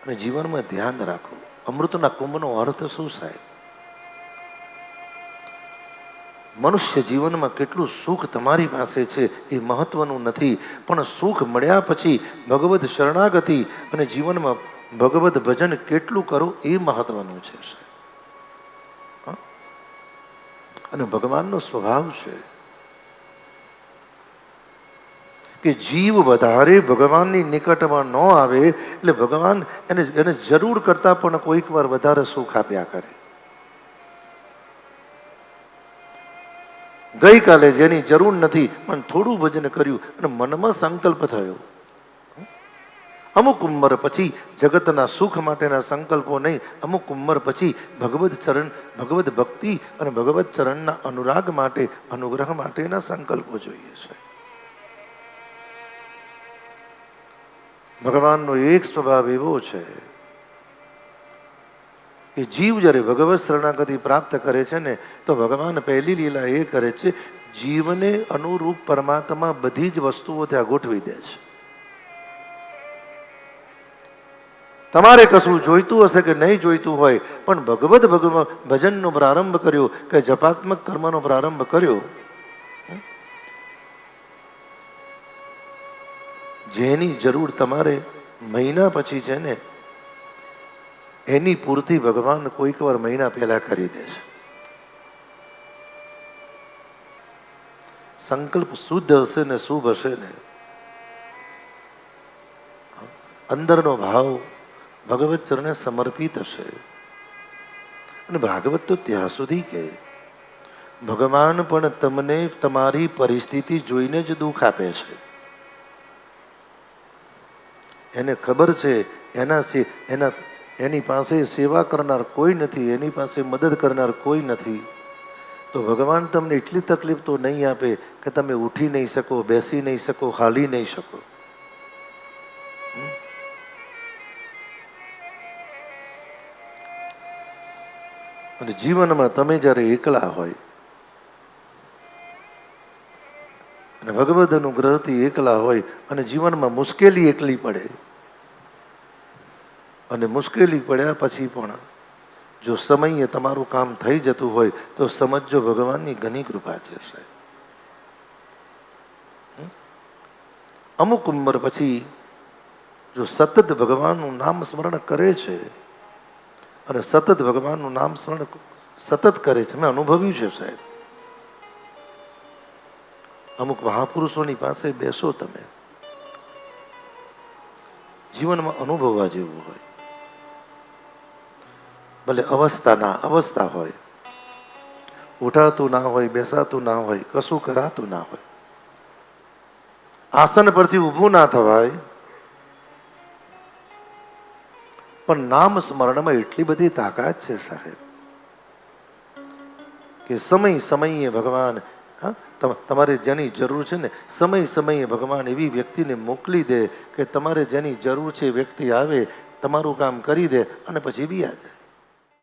અને જીવનમાં ધ્યાન રાખો. અમૃતના કુંભનો અર્થ શું સાહેબ? મનુષ્ય જીવનમાં કેટલું સુખ તમારી પાસે છે એ મહત્વનું નથી, પણ સુખ મળ્યા પછી ભગવદ શરણાગતિ અને જીવનમાં ભગવદ ભજન કેટલું કરો એ મહત્વનું છે. અને ભગવાનનો સ્વભાવ છે કે જીવ વધારે ભગવાનની નિકટમાં ન આવે એટલે ભગવાન એને જરૂર કરતા પણ કોઈક વાર વધારે સુખ આપ્યા કરે. ગઈકાલે જેની જરૂર નથી પણ થોડું ભજન કર્યું અને મનમાં સંકલ્પ થયો, અમુક ઉંમર પછી જગતના સુખ માટેના સંકલ્પો નહીં, અમુક ઉંમર પછી ભગવદ ચરણ, ભગવદ ભક્તિ અને ભગવદ ચરણના અનુરાગ માટે, અનુગ્રહ માટેના સંકલ્પો જોઈએ છે. ભગવાનનો એક સ્વભાવ એવો છે કે જીવ જ્યારે ભગવત શરણાગતિ પ્રાપ્ત કરે છે ને તો ભગવાન પહેલી લીલા એ કરે છે, જીવને અનુરૂપ પરમાત્મા બધી જ વસ્તુઓ ત્યાં ગોઠવી દે છે. તમારે કશું જોઈતું હશે કે નહીં જોઈતું હોય, પણ ભગવદ ભજનનો પ્રારંભ કર્યો કે જપાત્મક કર્મનો પ્રારંભ કર્યો, જેની જરૂર તમારે મહિના પછી છે ને એની પૂર્તિ ભગવાન કોઈક વાર મહિના પહેલા કરી દે છે. સંકલ્પ શુદ્ધ હશે ને શુભ હશે ને, અંદરનો ભાવ ભગવત ચરણે સમર્પિત હશે. અને ભાગવત તો ત્યાં સુધી કે ભગવાન પણ તમને તમારી પરિસ્થિતિ જોઈને જ દુઃખ આપે છે. એને ખબર છે એની પાસે સેવા કરનાર કોઈ નથી, એની પાસે મદદ કરનાર કોઈ નથી, તો ભગવાન તમને એટલી તકલીફ તો નહીં આપે કે તમે ઉઠી નહીં શકો, બેસી નહીં શકો, હાલી નહીં શકો. અને જીવનમાં તમે જ્યારે એકલા હોય અને ભગવદ અનુગ્રહથી એકલા હોય અને જીવનમાં મુશ્કેલી એકલી પડે, અને મુશ્કેલી પડ્યા પછી પણ જો સમયે તમારું કામ થઈ જતું હોય તો સમજો ભગવાનની ઘણી કૃપા છે. અમુક ઉંમર પછી જો સતત ભગવાનનું નામ સ્મરણ કરે છે અને સતત ભગવાનનું નામ સ્મરણ સતત કરે છે, મેં અનુભવ્યું છે સાહેબ. અમુક મહાપુરુષોની પાસે બેસો તમે, જીવનમાં અનુભવવા જેવું હોય, ભલે અવસ્થા હોય, ઉઠાતું ના હોય, બેસાતું ના હોય, કશું કરાતું ના હોય, આસન પરથી ઊભું ના થવાય, પણ નામ સ્મરણમાં એટલી બધી તાકાત છે સાહેબ કે સમયે ભગવાન, તમારે જેની જરૂર છે ને સમયે ભગવાન એવી વ્યક્તિને મોકલી દે કે તમારે જેની જરૂર છે વ્યક્તિ આવે, તમારું કામ કરી દે અને પછી બી આ જાય.